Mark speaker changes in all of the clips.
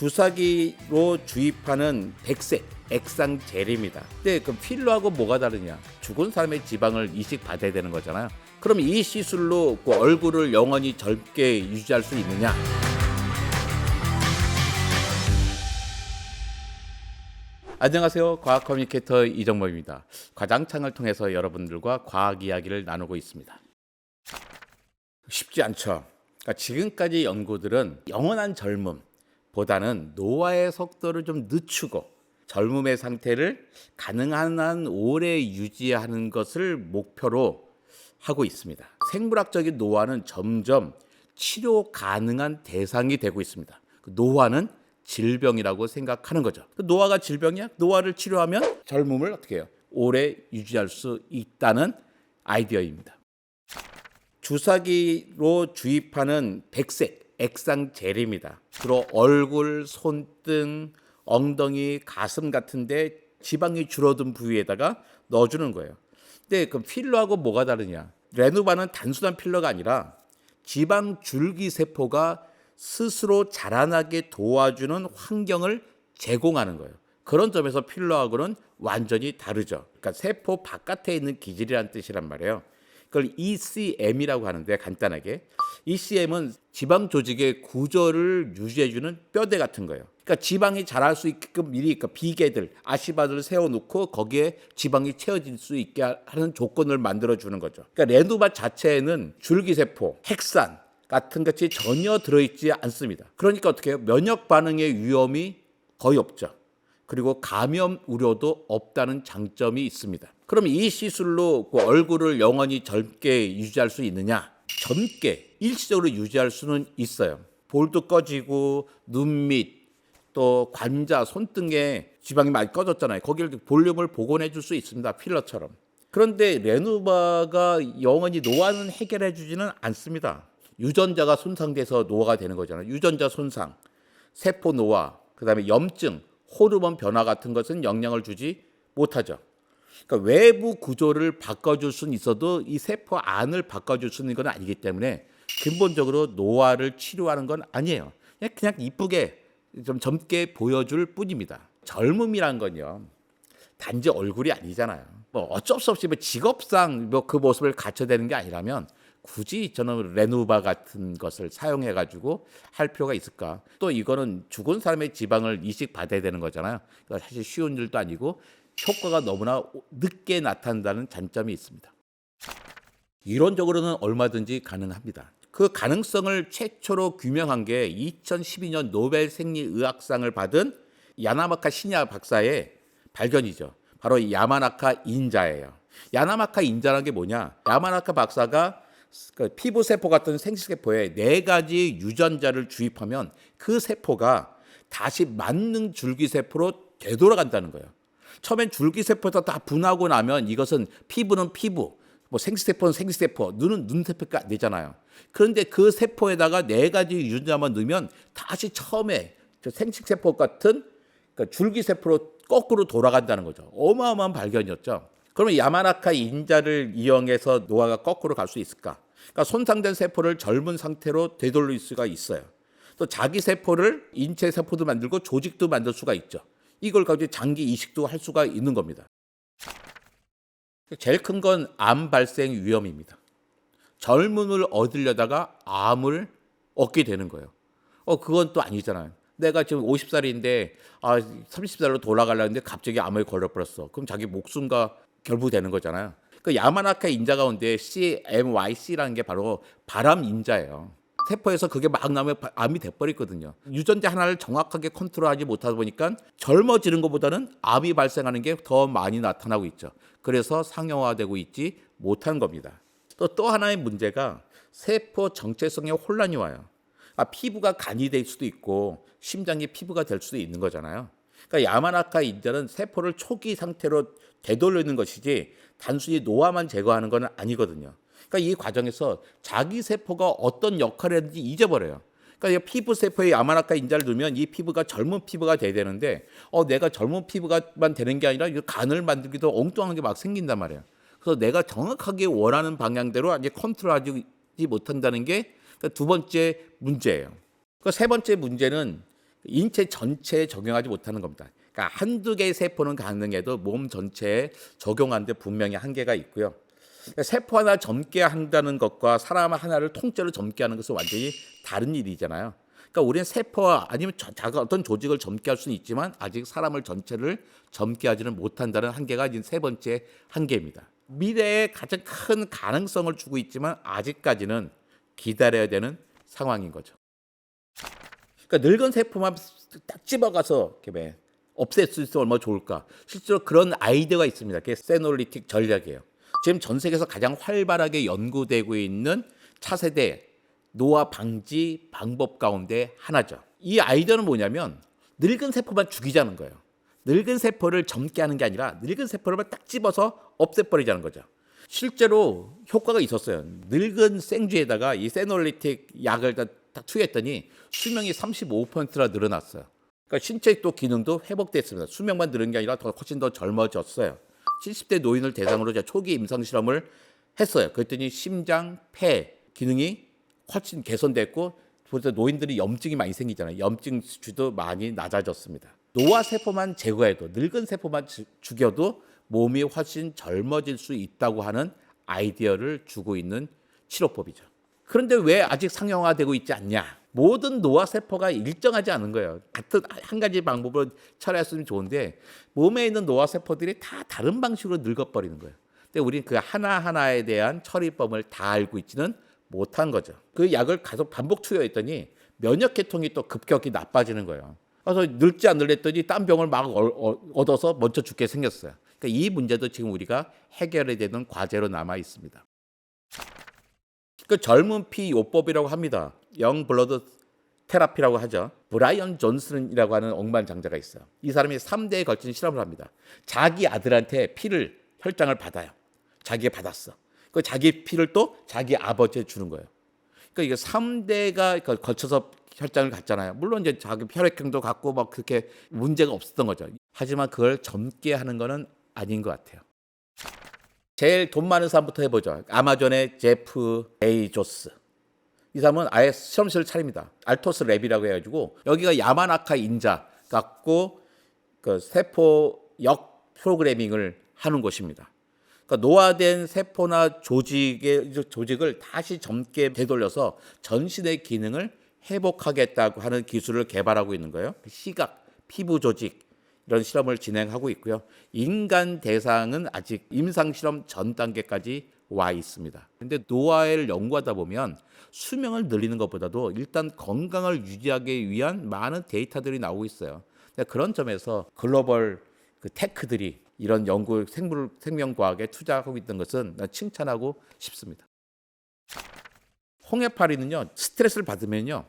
Speaker 1: 주사기로 주입하는 백색 액상 젤입니다. 근데 그 필러하고 뭐가 다르냐? 죽은 사람의 지방을 이식받아야 되는 거잖아요. 그럼 이 시술로 그 얼굴을 영원히 젊게 유지할 수 있느냐? 안녕하세요. 과학 커뮤니케이터 이정모입니다. 과장창을 통해서 여러분들과 과학 이야기를 나누고 있습니다. 쉽지 않죠. 그러니까 지금까지 연구들은 영원한 젊음보다는 노화의 속도를 좀 늦추고 젊음의 상태를 가능한 한 오래 유지하는 것을 목표로 하고 있습니다. 생물학적인 노화는 점점 치료 가능한 대상이 되고 있습니다. 노화는 질병이라고 생각하는 거죠. 노화가 질병이야? 노화를 치료하면 젊음을 어떻게 해요? 오래 유지할 수 있다는 아이디어입니다. 주사기로 주입하는 백색 액상 젤입니다. 주로 얼굴, 손등, 엉덩이, 가슴 같은데 지방이 줄어든 부위에다가 넣어주는 거예요. 근데 그 필러하고 뭐가 다르냐? 레누바는 단순한 필러가 아니라 지방 줄기 세포가 스스로 자라나게 도와주는 환경을 제공하는 거예요. 그런 점에서 필러하고는 완전히 다르죠. 그러니까 세포 바깥에 있는 기질이라는 뜻이란 말이에요. 그걸 ECM이라고 하는데 간단하게 ECM은 지방 조직의 구조를 유지해주는 뼈대 같은 거예요. 그러니까 지방이 자랄 수 있게끔 미리 비계들, 아시바들을 세워놓고 거기에 지방이 채워질 수 있게 하는 조건을 만들어주는 거죠. 그러니까 레누바 자체에는 줄기세포, 핵산 같은 것이 전혀 들어있지 않습니다. 그러니까 어떻게 해요? 면역 반응의 위험이 거의 없죠. 그리고 감염 우려도 없다는 장점이 있습니다. 그럼 이 시술로 그 얼굴을 영원히 젊게 유지할 수 있느냐? 젊게 일시적으로 유지할 수는 있어요. 볼도 꺼지고 눈 밑 또 관자, 손등에 지방이 많이 꺼졌잖아요. 거기를 볼륨을 복원해 줄 수 있습니다. 필러처럼. 그런데 레누바가 영원히 노화는 해결해 주지는 않습니다. 유전자가 손상돼서 노화가 되는 거잖아요. 유전자 손상, 세포 노화, 그다음에 염증, 호르몬 변화 같은 것은 영향을 주지 못하죠. 그러니까 외부 구조를 바꿔줄 수는 있어도 이 세포 안을 바꿔줄 수 있는 건 아니기 때문에 근본적으로 노화를 치료하는 건 아니에요. 그냥 이쁘게 좀 젊게 보여줄 뿐입니다. 젊음이란 건요, 단지 얼굴이 아니잖아요. 뭐 어쩔 수 없이 직업상 그 모습을 갖춰야 되는 게 아니라면 굳이 저는 레누바 같은 것을 사용해가지고 할 필요가 있을까? 또 이거는 죽은 사람의 지방을 이식받아야 되는 거잖아요. 그러니까 사실 쉬운 일도 아니고 효과가 너무나 늦게 나타난다는 단점이 있습니다. 이론적으로는 얼마든지 가능합니다. 그 가능성을 최초로 규명한 게 2012년 노벨 생리의학상을 받은 야나마카 시냐 박사의 발견이죠. 바로 이 야마나카 인자예요. 야나마카 인자라는 게 뭐냐? 야마나카 박사가 그 피부 세포 같은 생식세포에 4가지 유전자를 주입하면 그 세포가 다시 만능 줄기세포로 되돌아간다는 거예요. 처음엔 줄기세포에서 다 분하고 나면 이것은 피부는 피부, 뭐 생식세포는 생식세포, 눈은 눈세포가 안 되잖아요. 그런데 그 세포에다가 4가지 유전자만 넣으면 다시 처음에 생식세포 같은 줄기세포로 거꾸로 돌아간다는 거죠. 어마어마한 발견이었죠. 그러면 야마나카 인자를 이용해서 노화가 거꾸로 갈 수 있을까? 그러니까 손상된 세포를 젊은 상태로 되돌릴 수가 있어요. 또 자기 세포를 인체 세포도 만들고 조직도 만들 수가 있죠. 이걸 가지고 장기 이식도 할 수가 있는 겁니다. 제일 큰 건 암 발생 위험입니다. 젊음을 얻으려다가 암을 얻게 되는 거예요. 그건 또 아니잖아요. 내가 지금 50살인데 30살로 돌아가려는데 갑자기 암에 걸려버렸어. 그럼 자기 목숨과 결부되는 거잖아요. 그 야마나카 인자 가운데 CMYC라는 게 바로 바람 인자예요. 세포에서 그게 막 나면 암이 돼버리거든요. 유전자 하나를 정확하게 컨트롤하지 못하다 보니까 젊어지는 것보다는 암이 발생하는 게 더 많이 나타나고 있죠. 그래서 상용화되고 있지 못한 겁니다. 또 하나의 문제가 세포 정체성에 혼란이 와요. 피부가 간이 될 수도 있고 심장이 피부가 될 수도 있는 거잖아요. 그러니까 야마나카 인자는 세포를 초기 상태로 되돌리는 것이지 단순히 노화만 제거하는 건 아니거든요. 그러니까 이 과정에서 자기 세포가 어떤 역할을 했는지 잊어버려요. 그러니까 피부 세포에 야마나카 인자를 넣으면 이 피부가 젊은 피부가 돼야 되는데 내가 젊은 피부가만 되는 게 아니라 간을 만들기도 엉뚱한 게 막 생긴단 말이에요. 그래서 내가 정확하게 원하는 방향대로 이제 컨트롤하지 못한다는 게 두 번째 문제예요. 세 번째 문제는 인체 전체에 적용하지 못하는 겁니다. 그러니까 한두 개의 세포는 가능해도 몸 전체에 적용하는데 분명히 한계가 있고요. 그러니까 세포 하나 젊게 한다는 것과 사람 하나를 통째로 젊게 하는 것은 완전히 다른 일이잖아요. 그러니까 우리는 세포와 아니면 작은 어떤 조직을 젊게 할 수는 있지만 아직 사람을 전체를 젊게 하지는 못한다는 한계가 이제 세 번째 한계입니다. 미래에 가장 큰 가능성을 주고 있지만 아직까지는 기다려야 되는 상황인 거죠. 그러니까 늙은 세포만 딱 집어가서 이렇게 없앨 수 있으면 얼마나 좋을까. 실제로 그런 아이디어가 있습니다. 그게 세놀리틱 전략이에요. 지금 전 세계에서 가장 활발하게 연구되고 있는 차세대 노화 방지 방법 가운데 하나죠. 이 아이디어는 뭐냐면 늙은 세포만 죽이자는 거예요. 늙은 세포를 젊게 하는 게 아니라 늙은 세포를 딱 집어서 없애버리자는 거죠. 실제로 효과가 있었어요. 늙은 생쥐에다가 이 세놀리틱 약을 딱 투여했더니 수명이 35%나 늘어났어요. 그러니까 신체 또 기능도 회복됐습니다. 수명만 늘은 게 아니라 훨씬 더 젊어졌어요. 70대 노인을 대상으로 초기 임상 실험을 했어요. 그랬더니 심장, 폐 기능이 훨씬 개선됐고 노인들이 염증이 많이 생기잖아요. 염증 수치도 많이 낮아졌습니다. 노화 세포만 제거해도 늙은 세포만 죽여도 몸이 훨씬 젊어질 수 있다고 하는 아이디어를 주고 있는 치료법이죠. 그런데 왜 아직 상용화되고 있지 않냐? 모든 노화 세포가 일정하지 않은 거예요. 같은 한 가지 방법으로 처리했으면 좋은데 몸에 있는 노화 세포들이 다 다른 방식으로 늙어버리는 거예요. 근데 우리는 그 하나하나에 대한 처리법을 다 알고 있지는 못한 거죠. 그 약을 계속 반복 투여했더니 면역 계통이 또 급격히 나빠지는 거예요. 그래서 늙지 않으랬더니 딴 병을 막 얻어서 먼저 죽게 생겼어요. 그러니까 이 문제도 지금 우리가 해결해야 되는 과제로 남아 있습니다. 그 젊은 피 요법이라고 합니다. 영 블러드 테라피라고 하죠. 브라이언 존슨이라고 하는 억만장자가 있어요. 이 사람이 3대에 걸친 실험을 합니다. 자기 아들한테 피를 혈장을 받아요. 자기가 받았어. 그 자기 피를 또 자기 아버지에 주는 거예요. 그러니까 이게 3대가 걸쳐서 혈장을 갖잖아요. 물론 이제 자기 혈액형도 갖고 막 그렇게 문제가 없었던 거죠. 하지만 그걸 젊게 하는 거는 아닌 것 같아요. 제일 돈 많은 사람부터 해보죠. 아마존의 제프 베이조스. 이 사람은 아예 실험실을 차립니다. 알토스 랩이라고 해가지고 여기가 야마나카 인자 갖고 그 세포역 프로그래밍을 하는 곳입니다. 그러니까 노화된 세포나 조직을 다시 젊게 되돌려서 전신의 기능을 회복하겠다고 하는 기술을 개발하고 있는 거예요. 시각, 피부 조직 이런 실험을 진행하고 있고요. 인간 대상은 아직 임상 실험 전 단계까지 와 있습니다. 그런데 노화를 연구하다 보면 수명을 늘리는 것보다도 일단 건강을 유지하기 위한 많은 데이터들이 나오고 있어요. 그런 점에서 글로벌 테크들이 이런 연구 생명과학에 투자하고 있던 것은 칭찬하고 싶습니다. 홍해파리는요, 스트레스를 받으면요,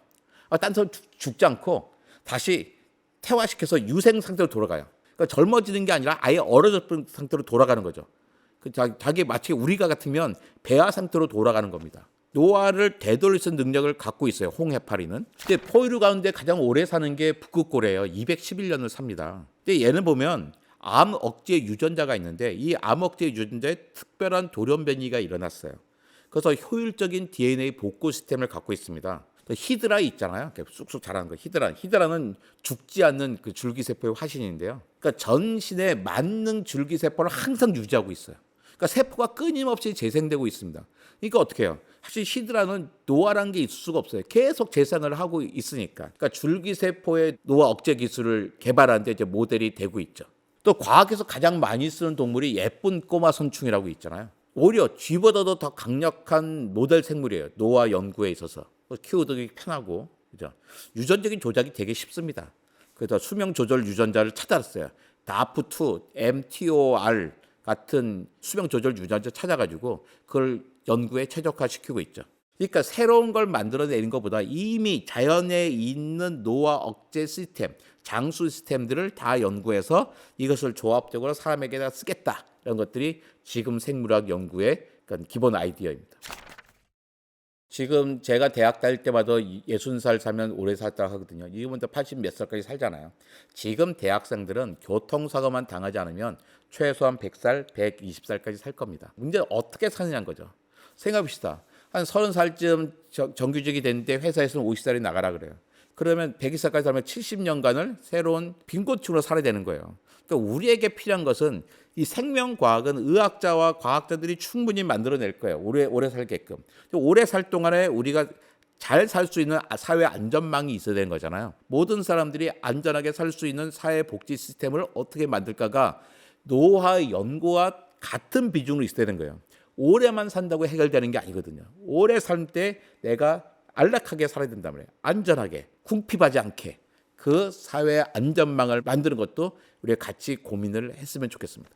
Speaker 1: 딴 사람 죽지 않고 다시 태화시켜서 유생 상태로 돌아가요. 그러니까 젊어지는 게 아니라 아예 얼어졌던 상태로 돌아가는 거죠. 자기 마치 우리가 같으면 배아 상태로 돌아가는 겁니다. 노화를 되돌릴 수 있는 능력을 갖고 있어요. 홍해파리는. 근데 포유류 가운데 가장 오래 사는 게 북극고래예요. 211년을 삽니다. 근데 얘는 보면 암 억제 유전자가 있는데 이 암 억제 유전자에 특별한 돌연변이가 일어났어요. 그래서 효율적인 DNA 복구 시스템을 갖고 있습니다. 히드라 있잖아요. 쑥쑥 자라는 거. 히드라는 죽지 않는 그 줄기세포의 화신인데요. 그러니까 전신에 만능 줄기세포를 항상 유지하고 있어요. 그러니까 세포가 끊임없이 재생되고 있습니다. 그러니까 어떻게 해요? 사실 히드라는 노화라는 게 있을 수가 없어요. 계속 재생을 하고 있으니까. 그러니까 줄기세포의 노화 억제 기술을 개발하는 데 이제 모델이 되고 있죠. 또 과학에서 가장 많이 쓰는 동물이 예쁜 꼬마 선충이라고 있잖아요. 오히려 쥐보다도 더 강력한 모델 생물이에요. 노화 연구에 있어서. 키우기 편하고, 그죠? 유전적인 조작이 되게 쉽습니다. 그래서 수명 조절 유전자를 찾았어요. DAF2, MTOR 같은 수명 조절 유전자 찾아가지고 그걸 연구에 최적화시키고 있죠. 그러니까 새로운 걸 만들어내는 것보다 이미 자연에 있는 노화 억제 시스템, 장수 시스템들을 다 연구해서 이것을 조합적으로 사람에게다 쓰겠다. 이런 것들이 지금 생물학 연구의 기본 아이디어입니다. 지금 제가 대학 다닐 때마다 60살 살면 오래 살다 하거든요. 지금은 80 몇 살까지 살잖아요. 지금 대학생들은 교통사고만 당하지 않으면 최소한 100살, 120살까지 살 겁니다. 문제는 어떻게 사느냐는 거죠. 생각해봅시다. 한 30살쯤 정규직이 됐는데 회사에서는 50살이 나가라 그래요. 그러면 100살까지 살면 70년간을 새로운 빈곤층으로 살아야 되는 거예요. 그러니까 우리에게 필요한 것은 이 생명과학은 의학자와 과학자들이 충분히 만들어낼 거예요. 오래 살게끔. 오래 살 동안에 우리가 잘 살 수 있는 사회 안전망이 있어야 되는 거잖아요. 모든 사람들이 안전하게 살 수 있는 사회 복지 시스템을 어떻게 만들까가 노화의 연구와 같은 비중으로 있어야 되는 거예요. 오래만 산다고 해결되는 게 아니거든요. 오래 살 때 내가 안락하게 살아야 된단 말이에요. 안전하게, 궁핍하지 않게 그 사회 안전망을 만드는 것도 우리가 같이 고민을 했으면 좋겠습니다.